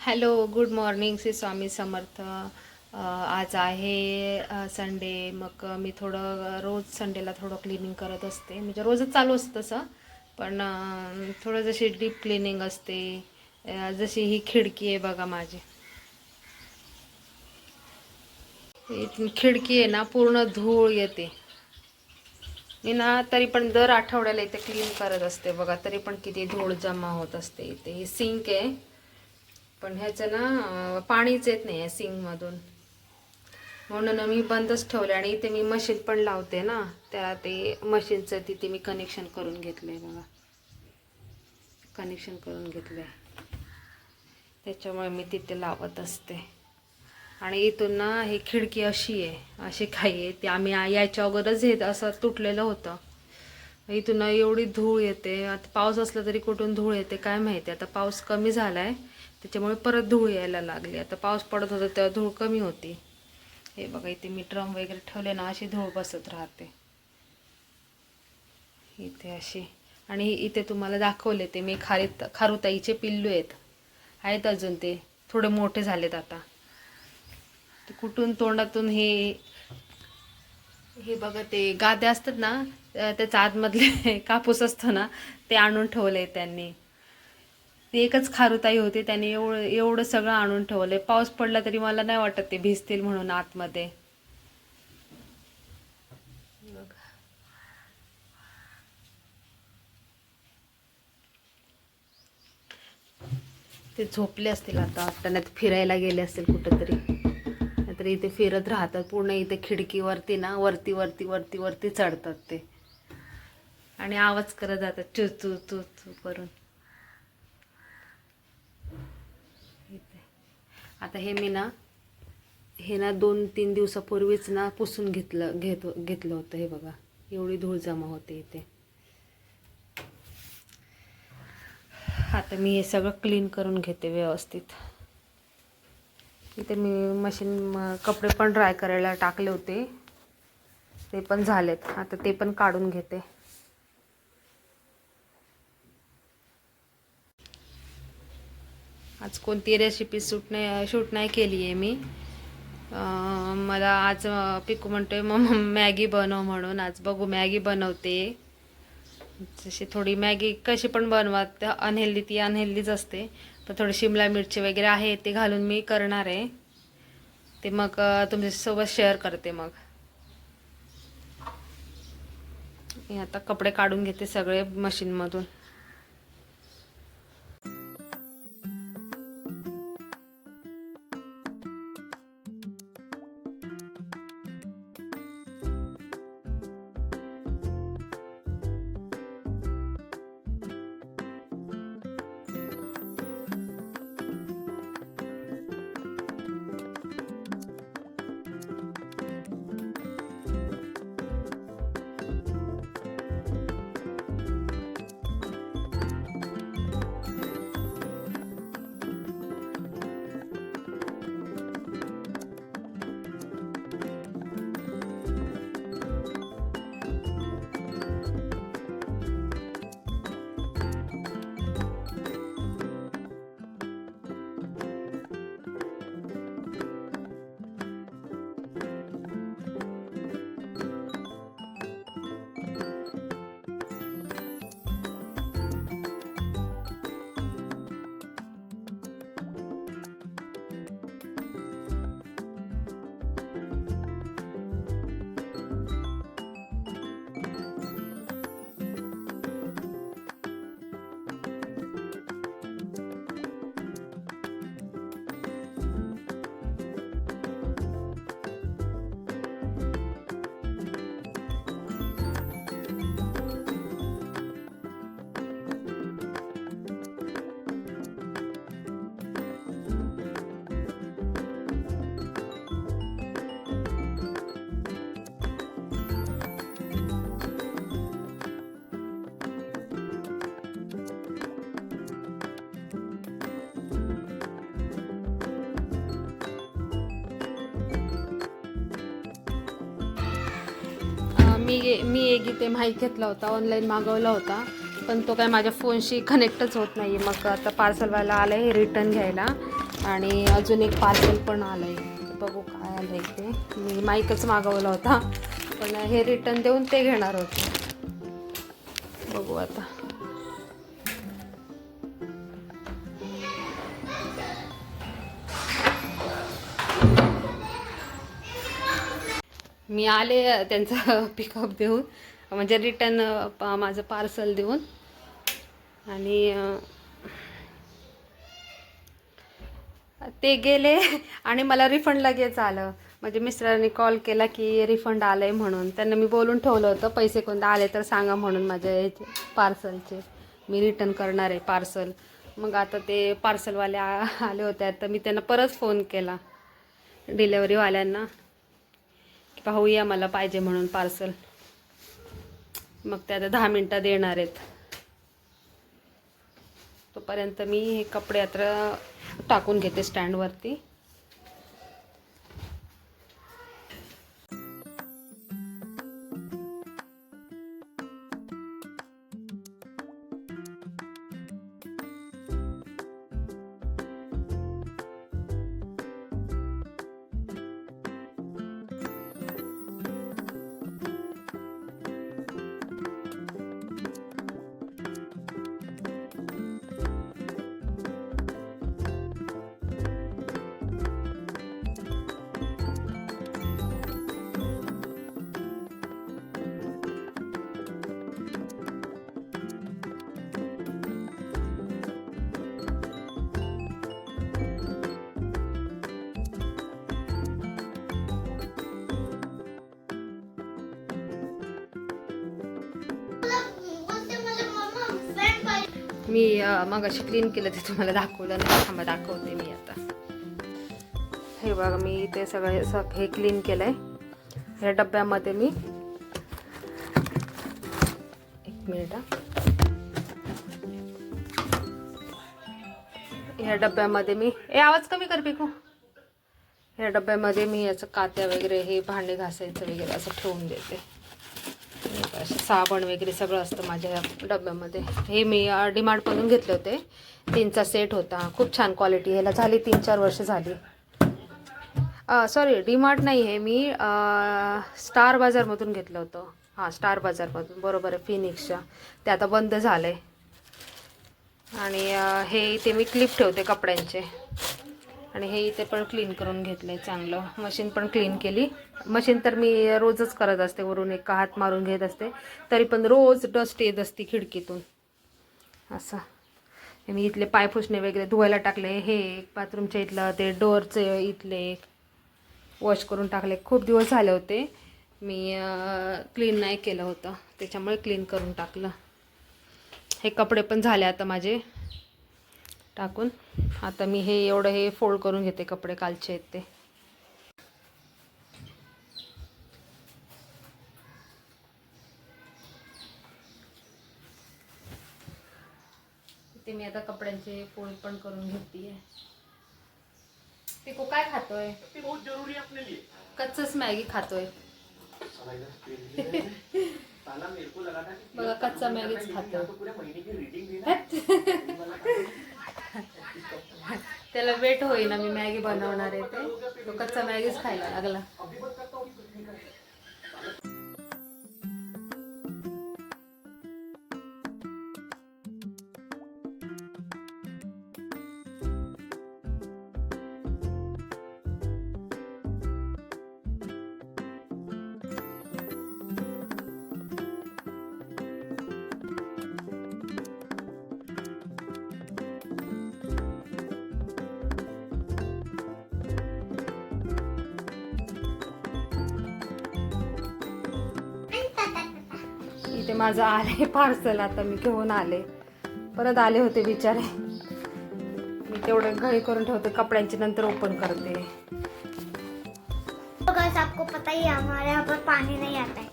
Hello, good morning. Shri Swami Samarth. आज आहे Sunday. मग मी थोडं रोज संडेला थोडं क्लिनिंग करत असते. म्हणजे रोजच चालू असतं तसं, पण थोडं जशी डीप क्लिनिंग असते. जशी ही खिडकी आहे बघा माझी, ही खिडकी आहे ना, पूर्ण धूळ येते. मी ना तरी पण दर आठवड्याला इथे क्लीन करत असते बघा, तरी पण किती धूळ जमा होत असते इथे. ही सिंक आहे, पण ह्याचं ना पाणीच येत नाही आहे सिंकमधून, म्हणून मी बंदच ठेवले. आणि इथे मी मशीन पण लावते ना, त्या ते मशीनचं तिथे मी कनेक्शन करून घेतलं आहे बघा, कनेक्शन करून घेतलं आहे. त्याच्यामुळे मी तिथे लावत असते. आणि इथून ना ही खिडकी अशी आहे, अशी काही आहे ते आम्ही यायच्या अगोदरच हे असं तुटलेलं होतं. इथून एवढी धूळ येते. आता पाऊस असला तरी कुठून धूळ येते काय माहिती. आता पाऊस कमी झाला आहे, त्याच्यामुळे परत धूळ यायला लागली. आता पाऊस पडत होता तेव्हा धूळ कमी होती. हे बघा, इथे मी ड्रम वगैरे ठेवले ना, अशी धूळ बसत राहते इथे अशी. आणि इथे तुम्हाला दाखवले ते मी खारुताईचे पिल्लू आहेत अजून. ते थोडे मोठे झालेत आता. ते कुठून तोंडातून हे हे बघा, ते गाद्या असतात ना, त्याच्या आतमधले कापूस असतो ना, ते आणून ठेवले त्यांनी. ती एकच खारुताई होती, त्याने एवढं एवढं सगळं आणून ठेवलंय. पाऊस पडला तरी मला नाही वाटत ते भिजतील म्हणून आतमध्ये. ते झोपले असतील आता, वाटण्यात फिरायला गेले असतील कुठंतरी. नाहीतर इथे फिरत राहतात पूर्ण. इथे खिडकीवरती ना वरती वरती वरती वरती चढतात ते, आणि आवाज करत जातात चू चू चू चू करून. इथे आता हे ना 2-3 दिवसापूर्वीच ना पुसून घेतलं होतं. हे बघा, एवढी धूळ जमा होते इथे. आता मी हे सगळं क्लीन करून घेते व्यवस्थित. इथे मी कपडे पण ड्राय करायला टाकले होते, ते पण झालेत. आता ते पण काढून घेते. आज कोणती रेसिपी शूट नाही केली आहे मी. मला आज पिकू म्हणतोय मग मॅगी बनव म्हणून. आज बघू, मॅगी बनवते. जशी थोडी मॅगी कशी पण बनवा, अनहेल्दी ती अनहेल्दीच असते, पण थोडी शिमला मिरची वगैरे आहे ते घालून मी करणार आहे. ते मग तुमच्यासोबत शेअर करते. मग मी आता कपडे काढून घेते सगळे मशीनमधून. मी एक इथे माहीत घेतला होता, ऑनलाईन मागवला होता, पण तो काय माझ्या फोनशी कनेक्टच होत नाही. मग आता पार्सलवाला आलं आहे रिटर्न घ्यायला. आणि अजून एक पार्सल पण आलं आहे, बघू काय आलं आहे ते. मी माईकच मागवला होता, पण हे रिटर्न देऊन ते घेणार होते. बघू आता. मी आले त्यांचं पिकअप देऊन, म्हणजे रिटर्न माझं पार्सल देऊन, आणि ते गेले आणि मला रिफंड लगेच आलं. म्हणजे मिस्टरांनी कॉल केला की रिफंड आलं आहे म्हणून. त्यांना मी बोलून ठेवलं होतं पैसे कोणते आले तर सांगा म्हणून माझ्या याचे पार्सलचे, मी रिटर्न करणार आहे पार्सल. मग आता ते पार्सलवाले आले होते, तर मी त्यांना परत फोन केला डिलेवरीवाल्यांना की पाहूया मला पाहिजे म्हणून पार्सल. मग ते आता 10 मिनटात येणार आहेत. तोपर्यंत मी हे कपडे आता टाकून घेते स्टँडवरती. मी मग अशी क्लीन केलं ते तुम्हाला दाखवलं नाही, थांबा दाखवते मी आता. हे बघा मी ते सगळे हे क्लीन केलंय. ह्या डब्यामध्ये मी, एक मिनिट, ह्या डब्यामध्ये मी, आवाज कमी कर पिकू. ह्या डब्यामध्ये मी याचं कात्या वगैरे, हे भांडे घासायचं वगैरे असं ठेवून देते. असे साबण वगैरे सगळं असतं माझ्या डब्यामध्ये. हे मी डीमार्टमधून घेतले होते, 3चा सेट होता. खूप छान क्वालिटी, ह्याला झाली 3-4 वर्ष झाली. सॉरी, डीमार्ट नाही, हे मी स्टार बाजारमधून घेतलं होतं. हां, स्टार बाजारमधून, बरोबर आहे, फिनिक्सच्या. ते आता बंद झालं आहे. आणि हे इथे मी क्लिप ठेवते कपड्यांचे. आणि हे इथे पण क्लीन करून घेतलं आहे चांगलं. मशीन पण क्लीन केली. मशीन तर मी रोजच करत असते, वरून एक हात मारून घेत असते, तरी पण रोज डस्ट येत असते खिडकीतून असं. मी इथले पायपुसणे वगैरे धुवायला टाकले. हे बाथरूमच्या इथलं ते डोअरचे इथले वॉश करून टाकले. खूप दिवस झाले होते मी क्लीन नाही केलं होतं, त्याच्यामुळे क्लीन करून टाकलं. हे कपडे पण झाले आता माझे टाकून. आता मी हे एवढं हे फोल्ड करून घेते कपडे कालचे आहेत ते. मी आता कपड्यांचे फोल्ड पण करून घेते. पिको काय खातोय? कच्चच मॅगी खातोय. बघा, कच्चा मॅगीच खातोय. त्याला वेट होईना मी मॅगी बनवणार आहे ते, तो कच्चा मॅगीच खायला लागला. इथे माझं आले पार्सल, आता मी घेऊन आले. परत आले होते बिचारे. मी तेवढे घरी करून ठेवते कपड्यांची, नंतर ओपन करते. तो गाइस, आपको पता ही है हमारे यहाँ पर पानी नहीं आता है.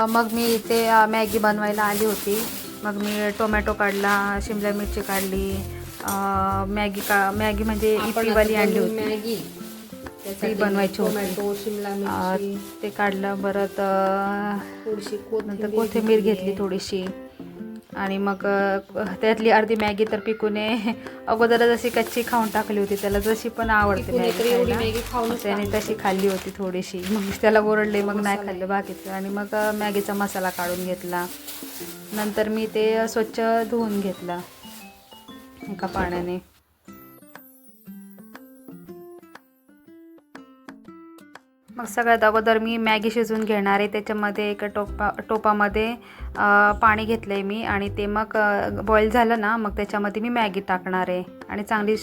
मग मी इथे मॅगी बनवायला आली होती. मग मी टोमॅटो काढला, शिमला मिरची काढली, मॅगी म्हणजे इपीवाली आणली होती, मॅगी ती बनवायची होती. शिमला मिरची ते काढलं. परत थोडीशी नंतर कोथिंबीर घेतली थोडीशी, आणि मग त्यातली अर्धी मॅगी तर पिकूने अगोदरच अशी कच्ची खाऊन टाकली होती. त्याला जशी पण आवडते मॅगी खायला, त्याने तशी खाल्ली होती थोडीशी. मग त्याला ओरडले, मग नाही खाल्लं बाकीचं. आणि मग मॅगीचा मसाला काढून घेतला. नंतर मी ते स्वच्छ धुवून घेतला एका पाण्याने. मग सगळ्यात अगोदर मी मॅगी शिजवून घेणार आहे. त्याच्यामध्ये एका टोपामध्ये पाणी घेतलं आहे मी, आणि ते मग बॉईल झालं ना, मग त्याच्यामध्ये मी मॅगी टाकणार आहे आणि चांगली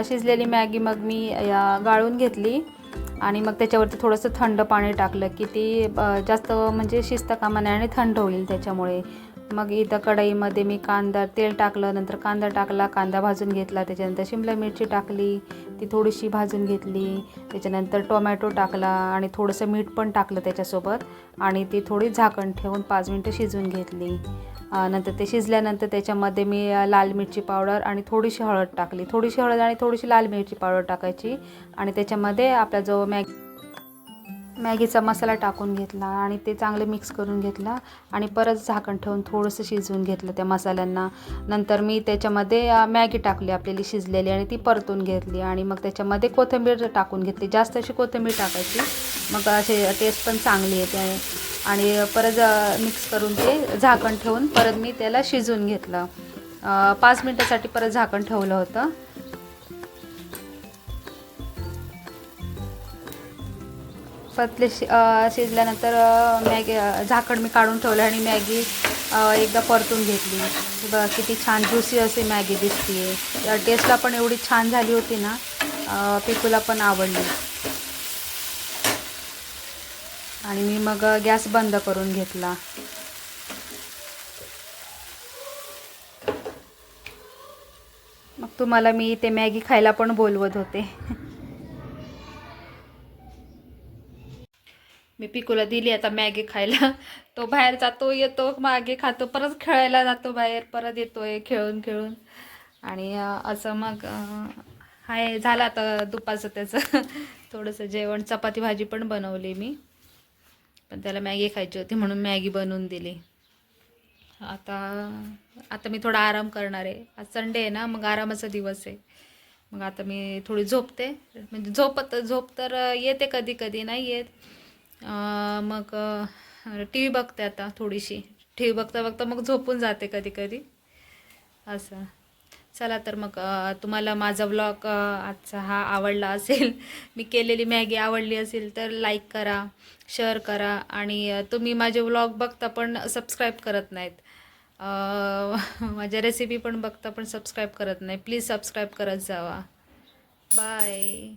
शिजलेली मॅगी मग मी गाळून घेतली. आणि मग त्याच्यावरती थोडंसं थंड पाणी टाकलं की ती जास्त म्हणजे शिजता कामा नये आणि थंड होईल त्याच्यामुळे. मग इथं कढईमध्ये मी तेल टाकलं, नंतर कांदा टाकला, कांदा भाजून घेतला. त्याच्यानंतर शिमला मिरची टाकली, ती थोडीशी भाजून घेतली. त्याच्यानंतर टोमॅटो टाकला आणि थोडंसं मीठ पण टाकलं त्याच्यासोबत, आणि ती थोडी झाकण ठेवून 5 मिनटं शिजवून घेतली. नंतर ते शिजल्यानंतर त्याच्यामध्ये मी लाल मिरची पावडर आणि थोडीशी हळद टाकली. थोडीशी हळद आणि थोडीशी लाल मिरची पावडर टाकायची, आणि त्याच्यामध्ये आपला जो मॅगीचा मसाला टाकून घेतला आणि ते चांगले मिक्स करून घेतला. आणि परत झाकण ठेवून थोडंसं शिजवून घेतलं त्या मसाल्यांना. नंतर मी त्याच्यामध्ये मॅगी टाकली आपल्याली शिजलेली, आणि ती परतून घेतली. आणि मग त्याच्यामध्ये कोथिंबीर टाकून घेतली, जास्त अशी कोथिंबीर टाकायची, मग असे टेस्ट पण चांगली येते. आणि परत मिक्स करून ते झाकण ठेवून परत मी त्याला शिजवून घेतलं. 5 मिनटासाठी परत झाकण ठेवलं होतं. पतले शिजल्यानंतर मॅगी झाकण मी काढून ठेवलं आणि मॅगी एकदा परतून घेतली. बघा किती छान ज्युसी अशी मॅगी दिसते. त्या टेस्टला पण एवढी छान झाली होती ना, पिकूला पण आवडली. आणि मी मग गॅस बंद करून घेतला. मग तुम्हाला मी ते मॅगी खायला पण बोलवत होते. मी पिकूला दिली आता मॅगी खायला. तो बाहेर जातो, येतो, मागे खातो, परत खेळायला जातो बाहेर, परत येतोय खेळून खेळून. आणि असं मग हाय झालं आता दुपारचं त्याचं थोडंसं जेवण. चपाती भाजी पण बनवली मी, पण त्याला मॅगी खायची होती म्हणून मॅगी बनवून दिली. आता मी थोडा आराम करणार आहे. आज संडे आहे ना, मग आरामाचा दिवस आहे. मग आता मी थोडी झोपते. म्हणजे झोप तर येते कधी कधी, नाही येत. मग टी व्ही बघते आता थोडीशी. टी व्ही बघता बघता मग झोपून जाते कधी कधी असं. चला तर मग तुम्हाला माझा व्लॉग आजचा हा आवडला असेल, मी केलेली मॅगी आवडली असेल तर लाईक करा, शेअर करा. आणि तुम्ही माझे व्लॉग बघता पण सबस्क्राईब करत नाहीत, माझ्या रेसिपी पण बघता पण सबस्क्राईब करत नाही, प्लीज सबस्क्राईब करत जावा. बाय.